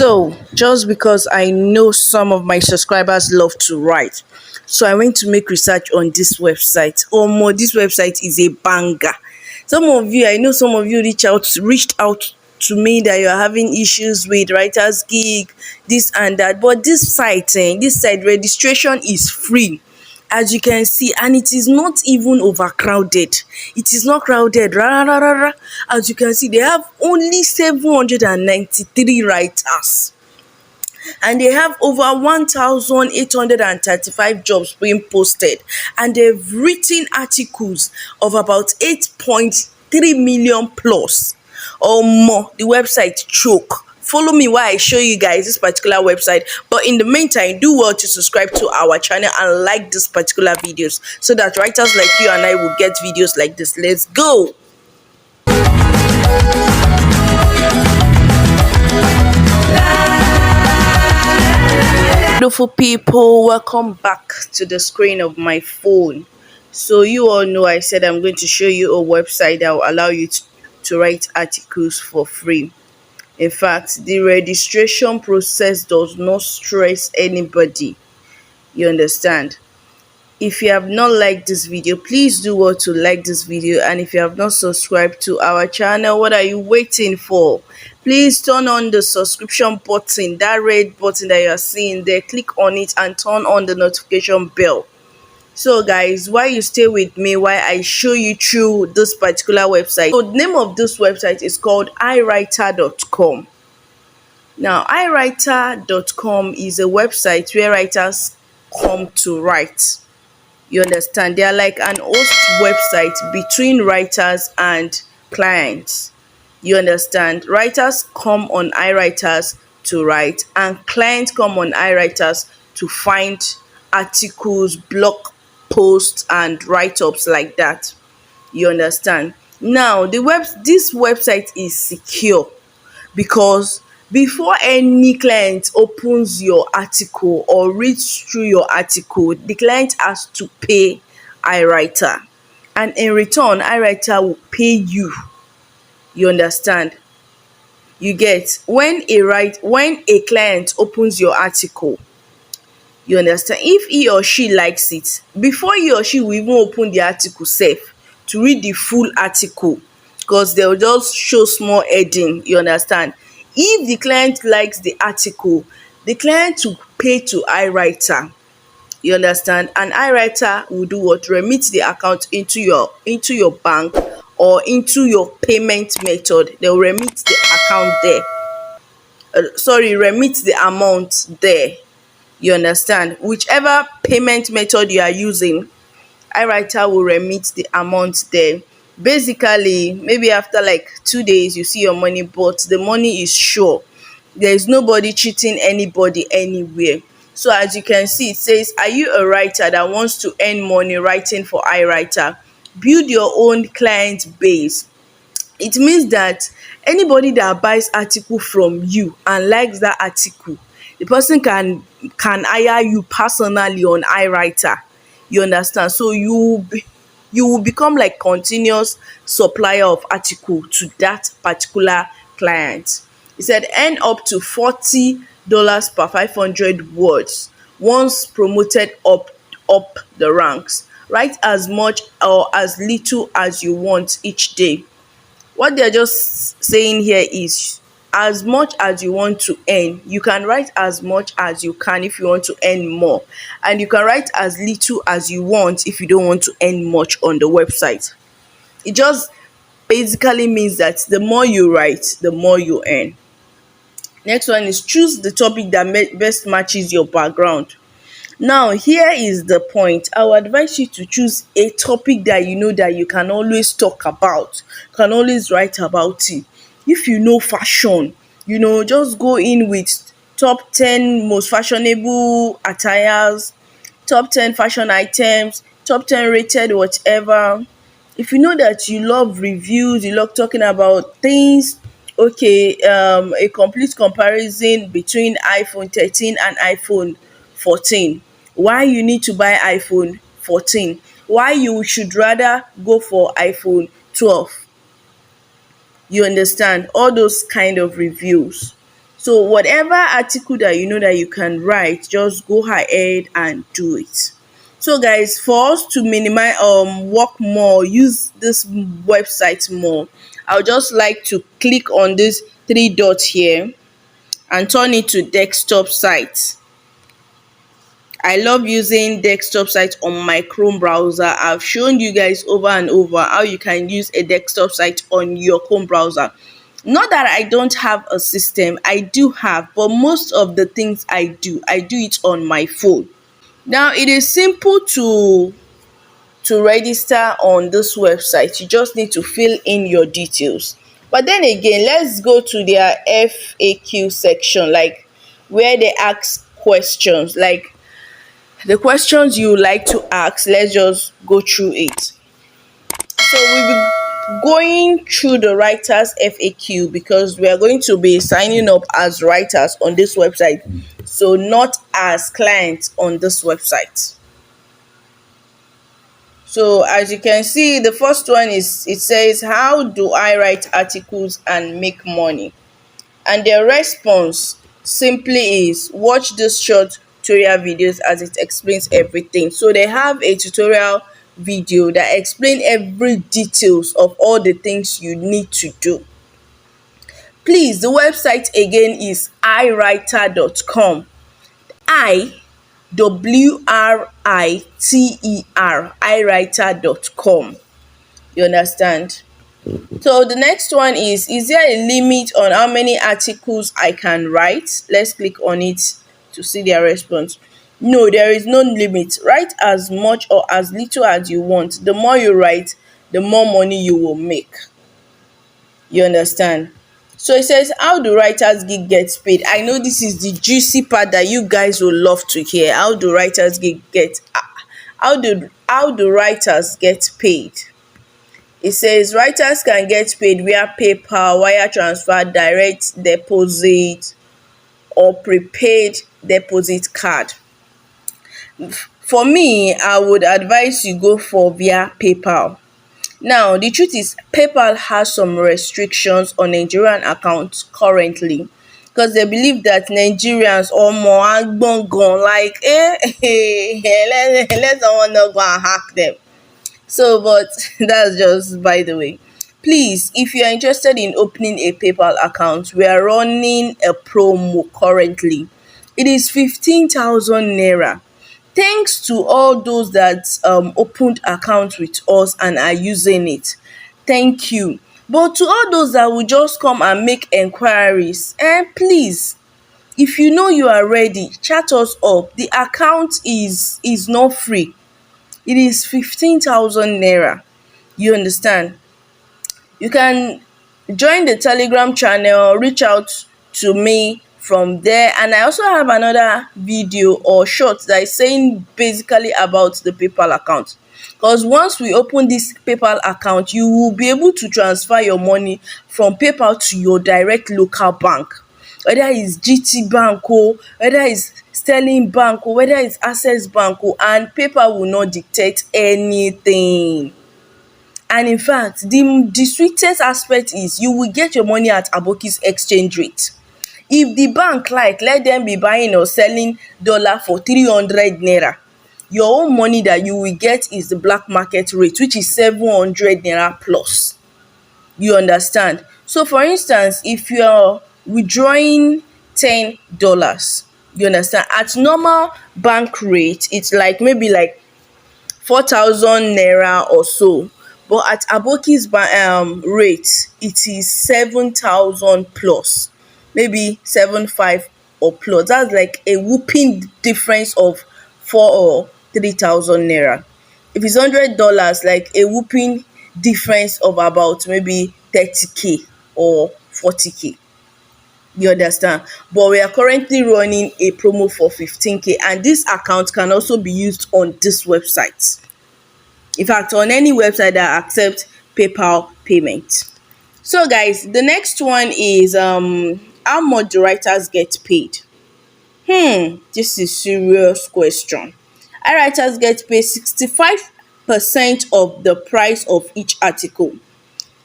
So, just because I know some of my subscribers love to write, so I went to make research on this website. Oh, more, this website is a banger. I know some of you reached out to me that you're having issues with Writersgig, this and that. But this site registration is free, as you can see, and it is not even overcrowded. It is not crowded. As you can see, they have only 793 writers, and they have over 1,835 jobs being posted, and they've written articles of about 8.3 million plus or more. The website choke. Follow me while I show you guys this particular website, but in the meantime, do well to subscribe to our channel and like this particular videos so that writers like you and I will get videos like this. Let's go. Beautiful people, welcome back to the screen of my phone. So you all know I said I'm going to show you a website that will allow you to write articles for free. In fact, the registration process does not stress anybody. You understand? If you have not liked this video, please do well to like this video, and if you have not subscribed to our channel, what are you waiting for? Please turn on the subscription button, that red button that you are seeing there. Click on it and turn on the notification bell. So guys, while you stay with me while I show you through this particular website. So the name of this website is called iWriter.com. Now, iWriter.com is a website where writers come to write. You understand? They are like an host website between writers and clients. You understand? Writers come on iWriters to write, and clients come on iWriters to find articles, blog posts, and write-ups like that. You understand? Now, this website is secure because before any client opens your article or reads through your article, the client has to pay iWriter, and in return iWriter will pay you. You understand? You get? When a client opens your article, you understand, if he or she likes it, before he or she will even open the article safe to read the full article, because they'll just show small heading. You understand? If the client likes the article, the client will pay to iWriter. You understand? And iWriter will do what? Remit the account into your bank or into your payment method. They'll remit the account there. Remit the amount there. You understand? Whichever payment method you are using, iWriter will remit the amount there. Basically, maybe after like 2 days you see your money, but the money is sure. There is nobody cheating anybody anywhere. So as you can see, it says, are you a writer that wants to earn money writing for iWriter? Build your own client base. It means that anybody that buys article from you and likes that article, the person can hire you personally on iWriter. You understand? So you will become like continuous supplier of article to that particular client. He said earn up to $40 per 500 words once promoted up the ranks. Write as much or as little as you want each day. What they're just saying here is, as much as you want to earn, you can write as much as you can if you want to earn more, and you can write as little as you want if you don't want to earn much on the website. It just basically means that the more you write, the more you earn. Next one is choose the topic that best matches your background. Now, here is the point. I would advise you to choose a topic that you know that you can always talk about, can always write about it. If you know fashion, just go in with top 10 most fashionable attires, top 10 fashion items, top 10 rated whatever. If you know that you love reviews, you love talking about things, okay, a complete comparison between iPhone 13 and iPhone 14. Why you need to buy iPhone 14? Why you should rather go for iPhone 12? You understand? All those kind of reviews. So whatever article that you know that you can write, just go ahead and do it. So guys, for us to minimize work more, use this website more, I would just like to click on this three dots here and turn it to desktop site. I love using desktop site on my Chrome browser. I've shown you guys over and over how you can use a desktop site on your Chrome browser. Not that I don't have a system, I do have, but most of the things I do it on my phone. Now it is simple to register on this website. You just need to fill in your details. But then again, let's go to their FAQ section, like where they ask questions, like the questions you like to ask. Let's just go through it. So we'll be going through the writers FAQ because we are going to be signing up as writers on this website, so not as clients on this website. So as you can see, the first one is, it says, how do I write articles and make money? And their response simply is, watch this short tutorial videos as it explains everything. So they have a tutorial video that explain every details of all the things you need to do. Please, the website again is iWriter.com. iWriter, you understand? So the next one is there a limit on how many articles I can write? Let's click on it to see their response. No, there is no limit. Write as much or as little as you want. The more you write, the more money you will make. You understand? So it says, how do Writersgig get paid? I know this is the juicy part that you guys will love to hear. How do how do writers get paid? It says writers can get paid via PayPal, wire transfer, direct deposit, or prepaid deposit card. For me, I would advise you go for via PayPal. Now, the truth is PayPal has some restrictions on Nigerian accounts currently because they believe that Nigerians or more agbongon, like let someone not go and hack them. So, but that's just by the way. Please, if you are interested in opening a PayPal account, we are running a promo currently. It is 15,000 naira. Thanks to all those that opened accounts with us and are using it. Thank you. But to all those that will just come and make enquiries, please, if you know you are ready, chat us up. The account is not free. It is 15,000 naira. You understand? You can join the Telegram channel, reach out to me from there, and I also have another video or short that is saying basically about the PayPal account. Because once we open this PayPal account, you will be able to transfer your money from PayPal to your direct local bank, whether it's GT Bank or whether it's Sterling Bank or whether it's Access Bank or, and PayPal will not dictate anything. And in fact, the sweetest aspect is you will get your money at Aboki's exchange rate. If the bank like, let them be buying or selling dollar for 300 naira. Your own money that you will get is the black market rate, which is 700 naira plus. You understand? So for instance, if you're withdrawing $10, you understand, at normal bank rate, it's like maybe like 4,000 naira or so, but at Aboki's rate, it is 7,000 plus, maybe 7,500 or plus. That's like a whooping difference of 4 or 3,000 naira. If it's $100, like a whooping difference of about maybe 30k or 40k. You understand? But we are currently running a promo for 15k, and this account can also be used on this website. In fact, on any website that accepts PayPal payment. So guys, the next one is how much do writers get paid? This is serious question. iWriters get paid 65% of the price of each article.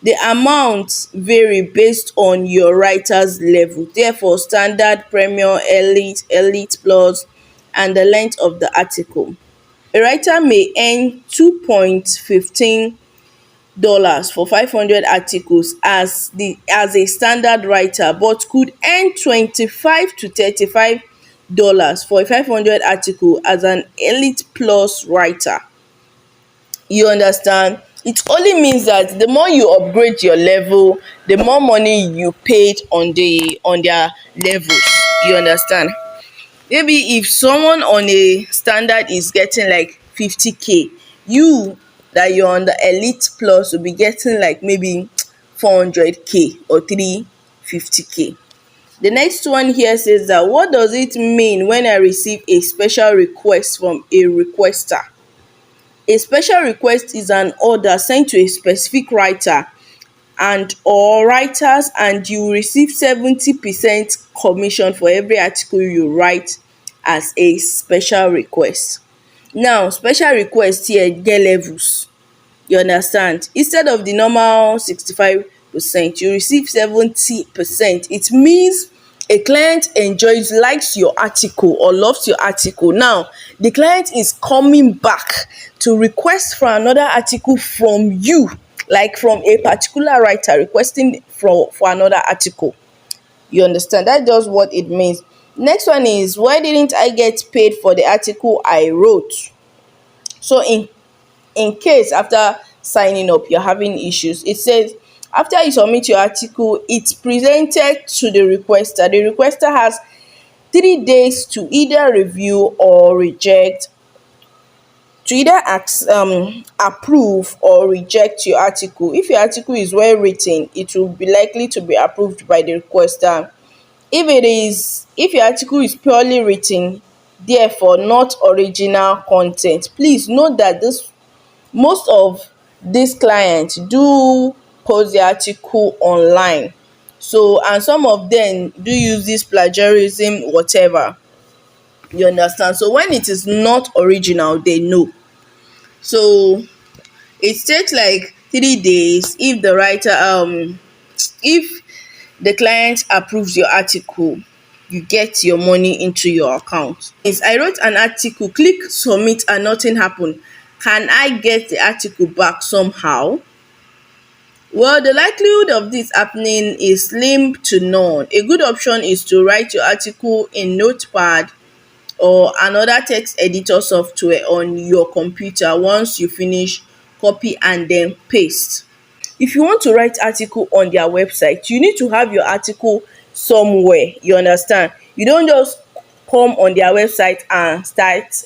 The amounts vary based on your writer's level. Therefore, standard, premium, elite plus, and the length of the article. A writer may earn $2.15 for 500 articles as a standard writer, but could earn $25 to $35 for a 500 article as an elite plus writer. You understand? It only means that the more you upgrade your level, the more money you paid on their levels. You understand? Maybe if someone on a standard is getting like 50k, you that you're on the elite plus will be getting like maybe 400k or 350k. The next one here says that, what does it mean when I receive a special request from a requester? A special request is an order sent to a specific writer and or writers, and you will receive 70% commission for every article you write as a special request. Now, special request here get levels. You understand? Instead of the normal 65%, you receive 70%. It means a client likes your article or loves your article. Now, the client is coming back to request for another article from you, like from a particular writer requesting for another article. You understand? That's just what it means. Next one is, why didn't I get paid for the article I wrote? So in case after signing up you're having issues, it says after you submit your article, it's presented to the requester. The requester has 3 days to either review or reject, to either approve or reject your article. If your article is well written, it will be likely to be approved by the requester. If your article is poorly written, therefore not original content, please note that most of these clients do post their article online, so, and some of them do use this plagiarism whatever. You understand? So when it is not original, they know. So it takes like 3 days. If the writer if the client approves your article, you get your money into your account. Is I wrote an article, click submit and nothing happened. Can I get the article back somehow? Well, the likelihood of this happening is slim to none. A good option is to write your article in Notepad or another text editor software on your computer. Once you finish, copy and then paste. If you want to write article on their website, you need to have your article somewhere. You understand? You don't just come on their website and start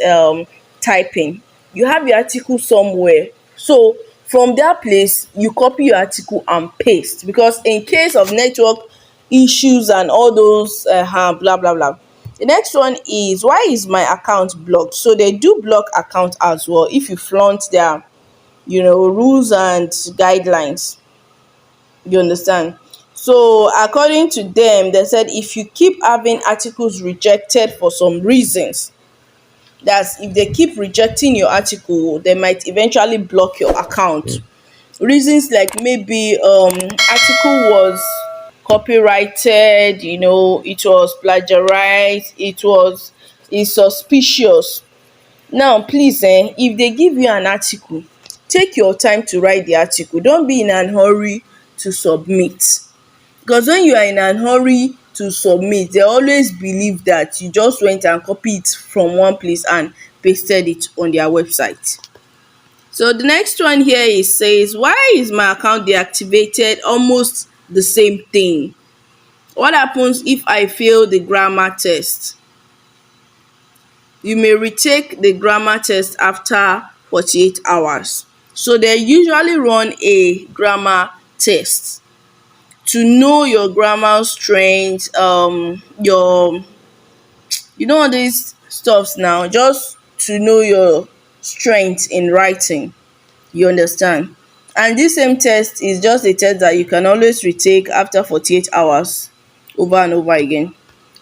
typing. You have your article somewhere. So from that place, you copy your article and paste, because in case of network issues and all those blah blah blah. The next one is, why is my account blocked? So they do block account as well if you flaunt their rules and guidelines. You understand? So according to them, they said if you keep having articles rejected for some reasons, that's if they keep rejecting your article, they might eventually block your account. Reasons like maybe article was copyrighted, it was plagiarized, it's suspicious. Now please, if they give you an article, take your time to write the article. Don't be in an hurry to submit, because when you are in an hurry to submit, they always believe that you just went and copied it from one place and pasted it on their website. So the next one here says, why is my account deactivated? Almost the same thing. What happens if I fail the grammar test? You may retake the grammar test after 48 hours. So they usually run a grammar test to know your grammar strength, your all these stuffs now, just to know your strength in writing. You understand? And this same test is just a test that you can always retake after 48 hours over and over again.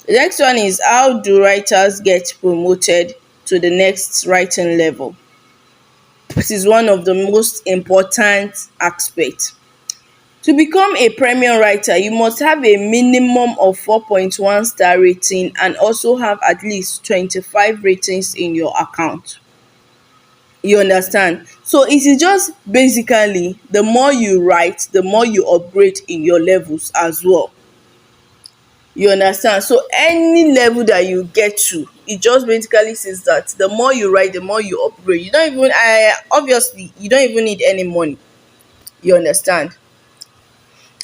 The next one is, how do writers get promoted to the next writing level? This is one of the most important aspects. To become a premium writer, you must have a minimum of 4.1 star rating and also have at least 25 ratings in your account. You understand? So it is just basically the more you write, the more you upgrade in your levels as well. You understand? So any level that you get to, it just basically says that the more you write, the more you upgrade. You don't even obviously you don't even need any money. You understand?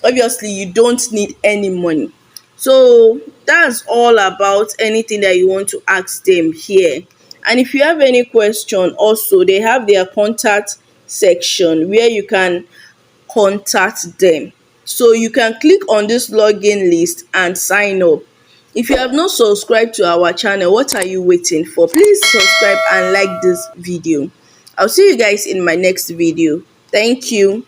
Obviously you don't need any money. So that's all about anything that you want to ask them here. And if you have any question, also they have their contact section where you can contact them. So you can click on this login list and sign up. If you have not subscribed to our channel, what are you waiting for? Please subscribe and like this video. I'll see you guys in my next video. Thank you.